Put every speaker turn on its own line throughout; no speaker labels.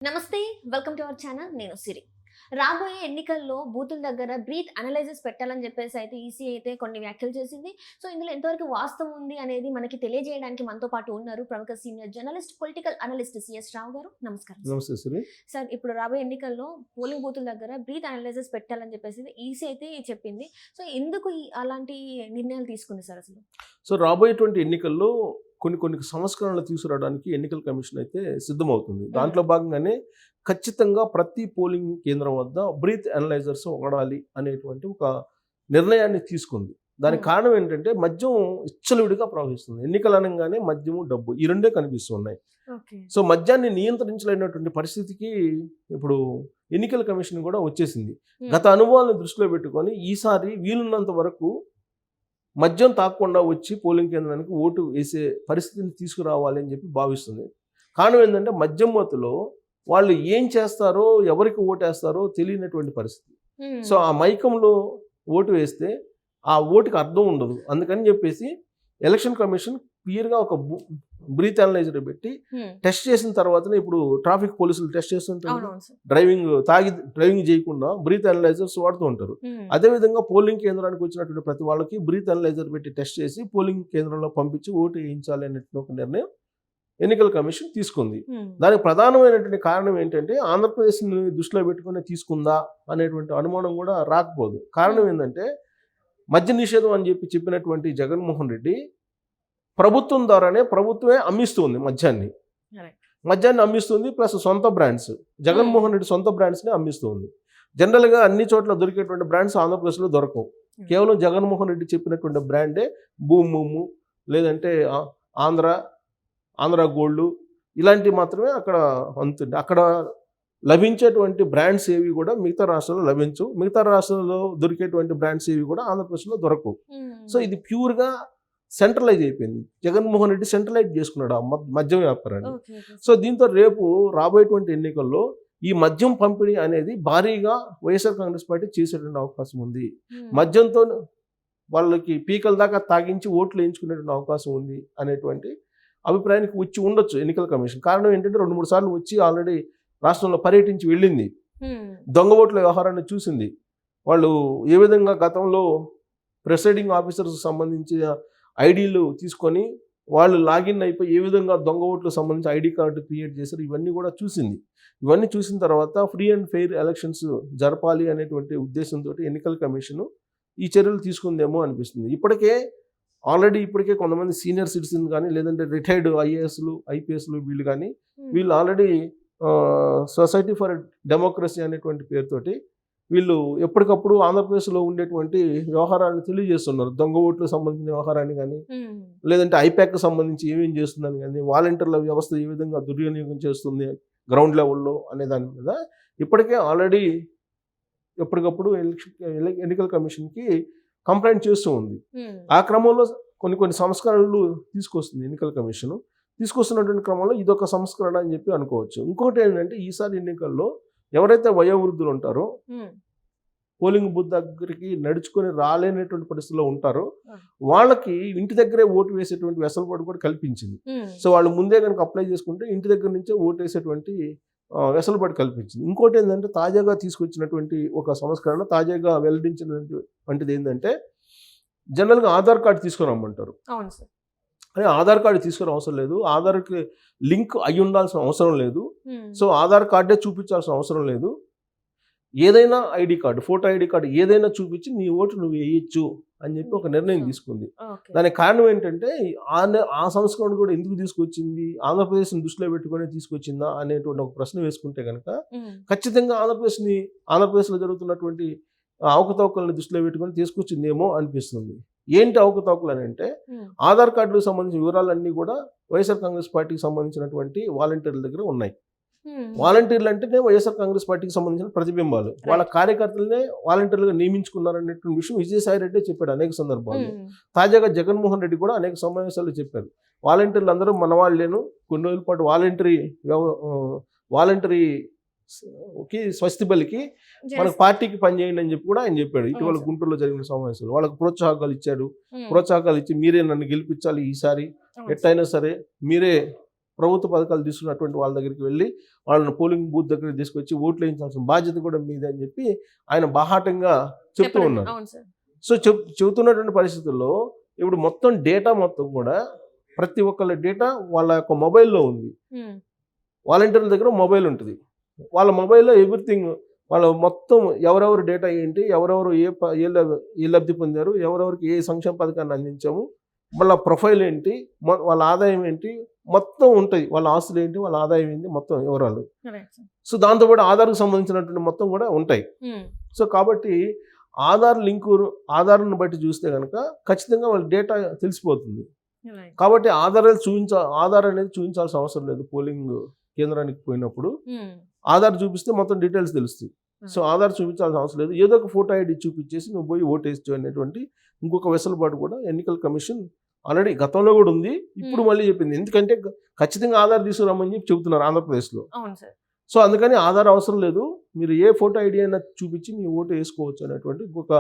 నమస్తే welcome to our channel నేను సిరి రాబోయే ఎన్నికల్లో బూతుల దగ్గర బ్రీత్ అనలైజర్స్ పెట్టాలని చెప్పేసి అయితే ఈసీ అయితే కొన్ని వ్యాఖ్యలు చేసింది. సో ఇందులో ఎంతవరకు వాస్తవం ఉంది అనేది మనకి తెలియజేయడానికి మనతో పాటు ఉన్నారు ప్రముఖ senior journalist political analyst CS Rao గారు. నమస్కారం.
నమస్తే సిరి.
సార్, ఇప్పుడు రాబోయే ఎన్నికల్లో పోలింగ్ బూతుల దగ్గర బ్రీత్ అనలైజర్స్ పెట్టాలని చెప్పేసి ఈసీ అయితే చెప్పింది. సో ఎందుకు అలాంటి నిర్ణయాలు తీసుకుంది సార్ అసలు?
సో రాబోయేటువంటి ఎన్నికల్లో కొన్ని సంస్కరణలు తీసుకురావడానికి ఎన్నికల కమిషన్ అయితే సిద్ధమవుతుంది. దాంట్లో భాగంగానే ఖచ్చితంగా ప్రతి పోలింగ్ కేంద్రం వద్ద బ్రీత్ అనలైజర్స్ వాడాలి అనేటువంటి ఒక నిర్ణయాన్ని తీసుకుంది. దానికి కారణం ఏంటంటే మద్యం ఇచ్చలవిడిగా ప్రవహిస్తుంది. ఎన్నికలు అనగానే మద్యము, డబ్బు ఈ రెండే కనిపిస్తున్నాయి. సో మద్యాన్ని నియంత్రించలేనటువంటి పరిస్థితికి ఇప్పుడు ఎన్నికల కమిషన్ కూడా వచ్చేసింది. గత అనుభవాలను దృష్టిలో పెట్టుకొని ఈసారి వీలున్నంత వరకు మద్యం తాగకుండా వచ్చి పోలింగ్ కేంద్రానికి ఓటు వేసే పరిస్థితిని తీసుకురావాలి అని చెప్పి భావిస్తుంది. కారణం ఏంటంటే మద్యం మత్తులో వాళ్ళు ఏం చేస్తారో, ఎవరికి ఓటేస్తారో తెలియనటువంటి పరిస్థితి. సో ఆ మైకంలో ఓటు వేస్తే ఆ ఓటుకి అర్థం ఉండదు. అందుకని చెప్పేసి ఎలక్షన్ కమిషన్ క్లియర్గా ఒక బ్రీత్ అనలైజర్ పెట్టి టెస్ట్ చేసిన తర్వాతనే, ఇప్పుడు ట్రాఫిక్ పోలీసులు టెస్ట్ చేస్తుంటారు, డ్రైవింగ్ చేయకుండా బ్రీత్ అనలైజర్స్ వాడుతూ ఉంటారు. అదేవిధంగా పోలింగ్ కేంద్రానికి వచ్చినటువంటి ప్రతి వాళ్ళకి బ్రీత్ అనలైజర్ పెట్టి టెస్ట్ చేసి పోలింగ్ కేంద్రంలో పంపించి ఓటు వేయించాలి అనేటువంటి ఒక నిర్ణయం ఎన్నికల కమిషన్ తీసుకుంది. దానికి ప్రధానమైనటువంటి కారణం ఏంటంటే ఆంధ్రప్రదేశ్ని దృష్టిలో పెట్టుకుని తీసుకుందా అనేటువంటి అనుమానం కూడా రాకపోదు. కారణం ఏంటంటే మద్య నిషేధం అని చెప్పినటువంటి జగన్మోహన్ రెడ్డి ప్రభుత్వం ద్వారానే, ప్రభుత్వమే అమ్మిస్తుంది మద్యాన్ని అమ్మిస్తుంది. ప్లస్ సొంత బ్రాండ్స్, జగన్మోహన్ రెడ్డి సొంత బ్రాండ్స్ని అమ్మిస్తుంది. జనరల్గా అన్ని చోట్ల దొరికేటువంటి బ్రాండ్స్ ఆంధ్రప్రదేశ్లో దొరకవు. కేవలం జగన్మోహన్ రెడ్డి చెప్పినటువంటి బ్రాండే బూము, లేదంటే ఆంధ్ర గోల్డ్, ఇలాంటివి మాత్రమే అక్కడ అందుతుంది. అక్కడ లభించేటువంటి బ్రాండ్స్ ఏవి కూడా మిగతా రాష్ట్రాల్లో లభించవు. మిగతా రాష్ట్రాల్లో దొరికేటువంటి బ్రాండ్స్ ఏవి కూడా ఆంధ్రప్రదేశ్లో దొరకవు. సో ఇది ప్యూర్గా సెంట్రలైజ్ అయిపోయింది. జగన్మోహన్ రెడ్డి సెంట్రలైజ్ చేసుకున్నాడు ఆ మద్యం వ్యాపారాన్ని. సో దీంతో రేపు రాబోయేటువంటి ఎన్నికల్లో ఈ మద్యం పంపిణీ అనేది భారీగా వైఎస్ఆర్ కాంగ్రెస్ పార్టీ చేసేటువంటి అవకాశం ఉంది. మద్యంతో వాళ్ళకి పీకల దాకా తాగించి ఓట్లు వేయించుకునేటువంటి అవకాశం ఉంది అనేటువంటి అభిప్రాయానికి వచ్చి ఉండొచ్చు ఎన్నికల కమిషన్. కారణం ఏంటంటే 2-3 సార్లు వచ్చి ఆల్రెడీ రాష్ట్రంలో పర్యటించి వెళ్ళింది. దొంగ ఓట్ల వ్యవహారాన్ని చూసింది. వాళ్ళు ఏ విధంగా గతంలో ప్రిసైడింగ్ ఆఫీసర్స్ సంబంధించిన ఐడీలు తీసుకొని వాళ్ళు లాగిన్ అయిపోయి ఏ విధంగా దొంగ ఓట్లకు సంబంధించి ఐడి కార్డు క్రియేట్ చేశారు, ఇవన్నీ కూడా చూసింది. ఇవన్నీ చూసిన తర్వాత ఫ్రీ అండ్ ఫెయిర్ ఎలక్షన్స్ జరపాలి అనేటువంటి ఉద్దేశంతో ఎన్నికల కమిషన్ ఈ చర్యలు తీసుకుందేమో అనిపిస్తుంది. ఇప్పటికే కొంతమంది సీనియర్ సిటిజన్ కానీ, లేదంటే రిటైర్డ్ ఐఏఎస్లు, ఐపీఎస్లు వీళ్ళు ఆల్రెడీ సొసైటీ ఫర్ డెమోక్రసీ అనేటువంటి పేరుతోటి వీళ్ళు ఎప్పటికప్పుడు ఆంధ్రప్రదేశ్లో ఉండేటువంటి వ్యవహారాన్ని తెలియజేస్తున్నారు. దొంగ ఓట్లకు సంబంధించిన వ్యవహారాన్ని కానీ, లేదంటే ఐప్యాక్కి సంబంధించి ఏమేం చేస్తుందని కానీ, వాలంటీర్ల వ్యవస్థ ఏ విధంగా దుర్వినియోగం చేస్తుంది గ్రౌండ్ లెవెల్లో అనే దాని మీద ఇప్పటికే ఆల్రెడీ ఎప్పటికప్పుడు ఎన్నికల కమిషన్కి కంప్లైంట్ చేస్తూ ఉంది. ఆ క్రమంలో కొన్ని సంస్కరణలు తీసుకొస్తుంది ఎన్నికల కమిషన్. తీసుకొస్తున్నటువంటి క్రమంలో ఇదొక సంస్కరణ అని చెప్పి అనుకోవచ్చు. ఇంకోటి ఏంటంటే ఈసారి ఎన్నికల్లో ఎవరైతే వయోవృద్ధులు ఉంటారో, పోలింగ్ బూత్ దగ్గరికి నడుచుకొని రాలేనటువంటి పరిస్థితుల్లో ఉంటారో వాళ్ళకి ఇంటి దగ్గరే ఓటు వేసేటువంటి వెసులుబాటు కూడా కల్పించింది. సో వాళ్ళు ముందే కనుక అప్లై చేసుకుంటే ఇంటి దగ్గర నుంచే ఓటు వేసేటువంటి వెసులుబాటు కల్పించింది. ఇంకోటి ఏంటంటే తాజాగా తీసుకొచ్చినటువంటి ఒక సంస్కరణ, తాజాగా వెల్లడించినటువంటిది ఏంటంటే జనరల్గా ఆధార్ కార్డు తీసుకొని రమ్మంటారు. అదే ఆధార్ కార్డు తీసుకుని అవసరం లేదు, ఆధార్కి లింక్ అయి ఉండాల్సిన అవసరం లేదు. సో ఆధార్ కార్డే చూపించాల్సిన అవసరం లేదు. ఏదైనా ID card, photo ID card ఏదైనా చూపించి నీ ఓటు నువ్వు వేయచ్చు అని చెప్పి ఒక నిర్ణయం తీసుకుంది. దానికి కారణం ఏంటంటే ఆ సంస్కరణ కూడా ఎందుకు తీసుకొచ్చింది, ఆంధ్రప్రదేశ్ని దృష్టిలో పెట్టుకుని తీసుకొచ్చిందా అనేటువంటి ఒక ప్రశ్న వేసుకుంటే కనుక ఖచ్చితంగా ఆంధ్రప్రదేశ్లో జరుగుతున్నటువంటి అవకతవకలను దృష్టిలో పెట్టుకొని తీసుకొచ్చిందేమో అనిపిస్తుంది. ఏంటి అవకతవకలు అని అంటే ఆధార్ కార్డులకు సంబంధించిన వివరాలన్నీ కూడా వైఎస్ఆర్ కాంగ్రెస్ పార్టీకి సంబంధించినటువంటి వాలంటీర్ల దగ్గర ఉన్నాయి. వాలంటీర్లు అంటేనే వైఎస్ఆర్ కాంగ్రెస్ పార్టీకి సంబంధించిన ప్రతిబింబాలు. వాళ్ళ కార్యకర్తలనే వాలంటీర్లుగా నియమించుకున్నారనేటువంటి విషయం విజయసాయి రెడ్డి చెప్పాడు అనేక సందర్భాల్లో. తాజాగా జగన్మోహన్ రెడ్డి కూడా అనేక సమావేశాల్లో చెప్పారు, వాలంటీర్లు అందరూ మన వాళ్ళేను, కొన్ని రోజుల పాటు వాలంటరీకి స్వస్తి బలికి మనకు పార్టీకి పనిచేయండి అని చెప్పి కూడా ఆయన చెప్పాడు. ఇటీవల గుంటూరులో జరిగిన సమావేశాలు వాళ్ళకి ప్రోత్సాహకాలు ఇచ్చాడు. ప్రోత్సాహకాలు ఇచ్చి మీరే నన్ను గెలిపించాలి, ఈసారి ఎట్టయినా సరే మీరే ప్రభుత్వ పథకాలు తీసుకున్నటువంటి వాళ్ళ దగ్గరికి వెళ్ళి వాళ్ళని పోలింగ్ బూత్ దగ్గరికి తీసుకొచ్చి ఓట్లు వేయించాల్సిన బాధ్యత కూడా మీదే అని చెప్పి ఆయన బాహాటంగా చెప్తూ ఉన్నారు.
అవును సార్.
సో చెబుతున్నటువంటి పరిస్థితుల్లో ఇప్పుడు మొత్తం డేటా మొత్తం కూడా ప్రతి ఒక్కళ్ళ డేటా వాళ్ళ యొక్క మొబైల్లో ఉంది. వాలంటీర్ల దగ్గర మొబైల్ ఉంటుంది. వాళ్ళ మొబైల్లో ఎవ్రీథింగ్ వాళ్ళ మొత్తం ఎవరెవరు డేటా ఏంటి, ఎవరెవరు ఏ లబ్ధి పొందారు, ఎవరెవరికి ఏ సంక్షేమ పథకాన్ని అందించాము, వాళ్ళ ప్రొఫైల్ ఏంటి, వాళ్ళ ఆదాయం ఏంటి, మొత్తం ఉంటాయి. వాళ్ళ ఆస్తులు ఏంటి, వాళ్ళ ఆదాయం ఏంటి, మొత్తం వివరాలు. సో దాంతోపాటు ఆధార్కు సంబంధించినటువంటి మొత్తం కూడా ఉంటాయి. సో కాబట్టి ఆధార్ను బట్టి చూస్తే కనుక ఖచ్చితంగా వాళ్ళ డేటా తెలిసిపోతుంది. కాబట్టి ఆధార్ అనేది చూపించాల్సిన అవసరం లేదు. పోలింగ్ కేంద్రానికి పోయినప్పుడు ఆధార్ చూపిస్తే మొత్తం డీటెయిల్స్ తెలుస్తాయి. సో ఆధార్ చూపించాల్సిన అవసరం లేదు. ఏదో ఒక ఫోటో ఐడి చూపించేసి నువ్వు పోయి ఓటేసి అనేటువంటి ఇంకొక వెసులుబాటు కూడా ఎన్నికల కమిషన్ ఆల్రెడీ గతంలో కూడా ఉంది, ఇప్పుడు మళ్ళీ చెప్పింది. ఎందుకంటే ఖచ్చితంగా ఆధార్ తీసుకురామని చెప్పి చెబుతున్నారు ఆంధ్రప్రదేశ్లో. సో అందుకని ఆధార్ అవసరం లేదు, మీరు ఏ ఫోటో ఐడి అయినా చూపించి మీ ఓటు వేసుకోవచ్చు అనేటువంటి ఇంకొక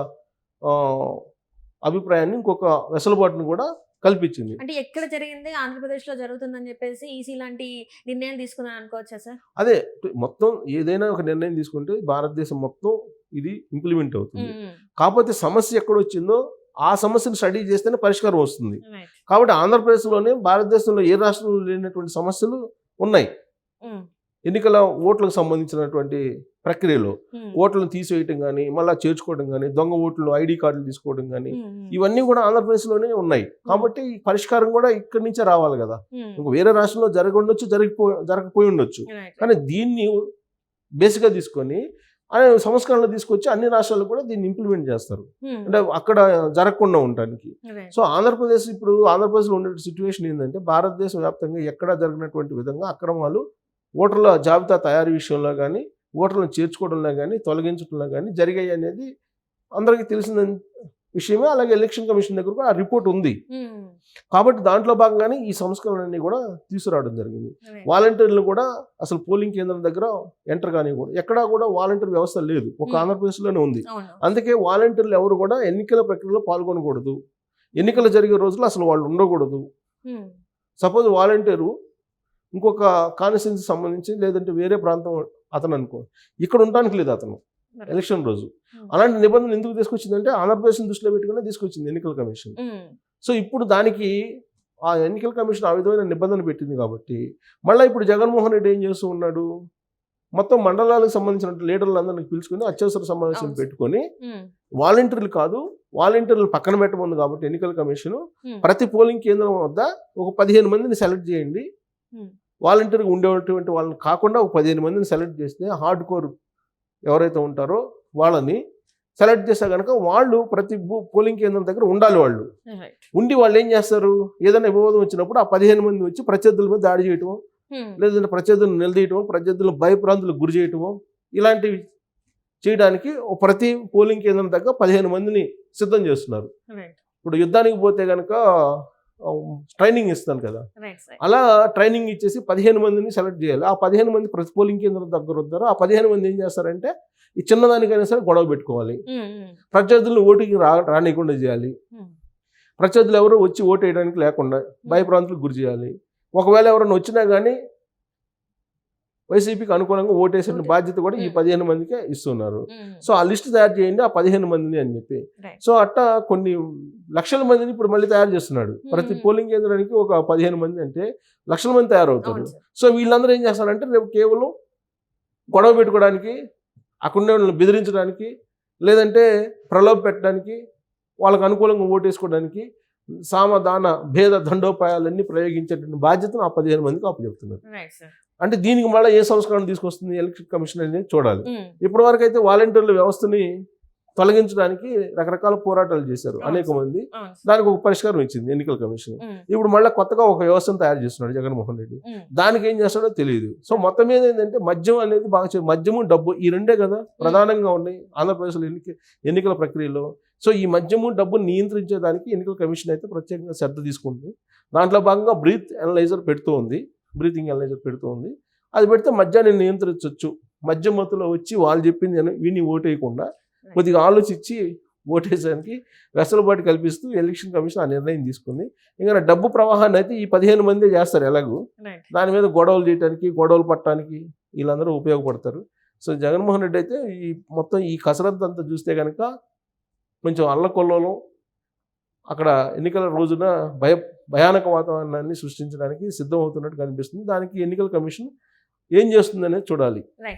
అభిప్రాయాన్ని, ఇంకొక వెసులుబాటుని కూడా కల్పించింది.
అంటే ఎక్కడ జరిగింది ఆంధ్రప్రదేశ్ లో జరుగుతుందని చెప్పేసి ఈసీ లాంటి నిర్ణయాలు తీసుకున్నాను అనుకోవచ్చా సార్?
అదే మొత్తం ఏదైనా ఒక నిర్ణయం తీసుకుంటే భారతదేశం మొత్తం ఇది ఇంప్లిమెంట్ అవుతుంది. కాకపోతే సమస్య ఎక్కడ వచ్చిందో ఆ సమస్యను స్టడీ చేస్తేనే పరిష్కారం వస్తుంది. కాబట్టి ఆంధ్రప్రదేశ్లోనే భారతదేశంలో ఏ రాష్ట్రంలో లేనటువంటి సమస్యలు ఉన్నాయి. ఎన్నికల ఓట్లకు సంబంధించినటువంటి ప్రక్రియలో ఓట్లను తీసివేయటం కానీ, మళ్ళీ చేర్చుకోవడం కానీ, దొంగ ఓట్లు ఐడి కార్డులు తీసుకోవడం కానీ, ఇవన్నీ కూడా ఆంధ్రప్రదేశ్లోనే ఉన్నాయి. కాబట్టి ఈ పరిష్కారం కూడా ఇక్కడి నుంచే రావాలి కదా. ఇంకా వేరే రాష్ట్రంలో జరగండొచ్చు, జరగకపోయి ఉండొచ్చు. కానీ దీన్ని బేసిక్గా తీసుకొని సంస్కరణలు తీసుకొచ్చి అన్ని రాష్ట్రాలు కూడా దీన్ని ఇంప్లిమెంట్ చేస్తారు, అంటే అక్కడ జరగకుండా ఉండటానికి. సో ఆంధ్రప్రదేశ్లో ఉండే సిచ్యువేషన్ ఏంటంటే భారతదేశ వ్యాప్తంగా ఎక్కడా జరిగినటువంటి విధంగా అక్రమాలు ఓటర్ల జాబితా తయారీ విషయంలో కానీ, ఓటర్లను చేర్చుకోవడంలో కానీ, తొలగించడంలో కానీ జరిగాయి అనేది అందరికీ తెలిసిన విషయమే. అలాగే ఎలక్షన్ కమిషన్ దగ్గర కూడా ఆ రిపోర్ట్ ఉంది. కాబట్టి దాంట్లో భాగంగానే ఈ సంస్కరణలన్నీ కూడా తీసుకురావడం జరిగింది. వాలంటీర్లు కూడా అసలు పోలింగ్ కేంద్రం దగ్గర ఎంటర్ కానీ కూడా ఎక్కడా కూడా వాలంటీర్ వ్యవస్థ లేదు, ఒక ఆంధ్రప్రదేశ్లోనే ఉంది. అందుకే వాలంటీర్లు ఎవరు కూడా ఎన్నికల ప్రక్రియలో పాల్గొనకూడదు, ఎన్నికలు జరిగే రోజుల్లో అసలు వాళ్ళు ఉండకూడదు. సపోజ్ వాలంటీరు ఇంకొక కాన్స్టిట్యున్సీ సంబంధించి లేదంటే వేరే ప్రాంతం అతను అనుకో, ఇక్కడ ఉండడానికి లేదు అతను ఎలక్షన్ రోజు. అలాంటి నిబంధనలు ఎందుకు తీసుకొచ్చిందంటే ఆంధ్రప్రదేశ్ దృష్టిలో పెట్టుకునే తీసుకొచ్చింది ఎన్నికల కమిషన్. సో ఇప్పుడు దానికి ఆ ఎన్నికల కమిషన్ ఆ విధమైన నిబంధన పెట్టింది కాబట్టి మళ్ళీ ఇప్పుడు జగన్మోహన్ రెడ్డి ఏం చేస్తూ ఉన్నాడు, మొత్తం మండలాలకు సంబంధించిన లీడర్లందరినీ పిలుచుకుని అత్యవసర సమావేశం పెట్టుకొని వాలంటీర్లు కాదు, వాలంటీర్లు పక్కన పెట్టమంది కాబట్టి ఎన్నికల కమిషన్ ప్రతి పోలింగ్ కేంద్రం వద్ద ఒక 15 మందిని సెలెక్ట్ చేయండి, వాలంటీర్గా ఉండేటువంటి వాళ్ళని కాకుండా ఒక 15 మందిని సెలెక్ట్ చేస్తే హార్డ్ కోర్ ఎవరైతే ఉంటారో వాళ్ళని సెలెక్ట్ చేస్తే కనుక వాళ్ళు ప్రతి పోలింగ్ కేంద్రం దగ్గర ఉండాలి. వాళ్ళు ఉండి వాళ్ళు ఏం చేస్తారు, ఏదైనా వివాదం వచ్చినప్పుడు ఆ 15 మంది వచ్చి ప్రత్యర్థుల మీద దాడి చేయటము, లేదంటే ప్రత్యర్థులను నిలదీయటం, ప్రత్యర్థులను భయప్రాంతులకు గురి చేయటము, ఇలాంటివి చేయడానికి ప్రతి పోలింగ్ కేంద్రం దగ్గర 15 మందిని సిద్ధం చేస్తున్నారు. ఇప్పుడు యుద్ధానికి పోతే కనుక ట్రైనింగ్ ఇస్తాను కదా, అలా ట్రైనింగ్ ఇచ్చేసి 15 మందిని సెలెక్ట్ చేయాలి. ఆ 15 మంది ప్రతి పోలింగ్ కేంద్రం దగ్గర వస్తారు. ఆ 15 మంది ఏం చేస్తారంటే ఈ చిన్నదానికైనా సరే గొడవ పెట్టుకోవాలి, ప్రత్యర్థులను ఓటుకి రానియకుండా చేయాలి, ప్రత్యర్థులు ఎవరు వచ్చి ఓటు వేయడానికి లేకుండా భయప్రాంతులకు గురి చేయాలి. ఒకవేళ ఎవరైనా వచ్చినా కానీ వైసీపీకి అనుకూలంగా ఓటేసే బాధ్యత కూడా ఈ 15 మందికే ఇస్తున్నారు. సో ఆ లిస్ట్ తయారు చేయండి ఆ 15 మందిని అని చెప్పి. సో అట్టా కొన్ని లక్షల మందిని ఇప్పుడు మళ్ళీ తయారు చేస్తున్నాడు. ప్రతి పోలింగ్ కేంద్రానికి ఒక 15 మంది అంటే లక్షల మంది తయారవుతారు. సో వీళ్ళందరూ ఏం చేస్తారంటే రేపు కేవలం గొడవ పెట్టుకోవడానికి, అక్కడ బెదిరించడానికి, లేదంటే ప్రలోభ పెట్టడానికి, వాళ్ళకు అనుకూలంగా ఓటేసుకోవడానికి సామధాన భేద దండోపాయాలన్నీ ప్రయోగించేటువంటి బాధ్యతను ఆ 15 మందికి అప్పచెప్తున్నారు. అంటే దీనికి మళ్ళీ ఏ సంస్కరణ తీసుకొస్తుంది ఎలక్షన్ కమిషన్ అనేది చూడాలి. ఇప్పటి వరకు అయితే వాలంటీర్ల వ్యవస్థని తొలగించడానికి రకరకాల పోరాటాలు చేశారు అనేక మంది, దానికి ఒక పరిష్కారం ఇచ్చింది ఎన్నికల కమిషన్. ఇప్పుడు మళ్ళీ కొత్తగా ఒక వ్యవస్థను తయారు చేస్తున్నాడు జగన్మోహన్ రెడ్డి, దానికి ఏం చేస్తాడో తెలియదు. సో మొత్తం మీద ఏంటంటే మద్యం అనేది బాగా మద్యము డబ్బు ఈ రెండే కదా ప్రధానంగా ఉన్నాయి ఆంధ్రప్రదేశ్లో ఎన్నికల ప్రక్రియలో. సో ఈ మద్యము డబ్బును నియంత్రించేదానికి ఎన్నికల కమిషన్ అయితే ప్రత్యేకంగా శ్రద్ధ తీసుకుంది. దాంట్లో భాగంగా బ్రీతింగ్ అనలైజర్ పెడుతూ ఉంది. అది పెడితే మద్యాన్ని నియంత్రించవచ్చు. మద్యం మత్తులో వచ్చి వాళ్ళు చెప్పింది విని ఓటేయకుండా కొద్దిగా ఆలోచించి ఓటేసానికి వెసులుబాటు కల్పిస్తూ ఎలక్షన్ కమిషన్ ఆ నిర్ణయం తీసుకుంది. ఇంకా డబ్బు ప్రవాహాన్ని అయితే ఈ 15 మందే చేస్తారు ఎలాగూ.
రైట్.
దాని మీద గొడవలు చేయడానికి, గొడవలు పట్టడానికి వీళ్ళందరూ ఉపయోగపడతారు. సో జగన్మోహన్ రెడ్డి అయితే ఈ మొత్తం ఈ కసరత్తు అంతా చూస్తే కనుక కొంచెం అల్లకొల్లోలం అక్కడ ఎన్నికల రోజున భయానక వాతావరణాన్ని సృష్టించడానికి సిద్ధమవుతున్నట్టు కనిపిస్తుంది. దానికి ఎన్నికల కమిషన్ ఏం చేస్తుందనేది చూడాలి.
రైట్.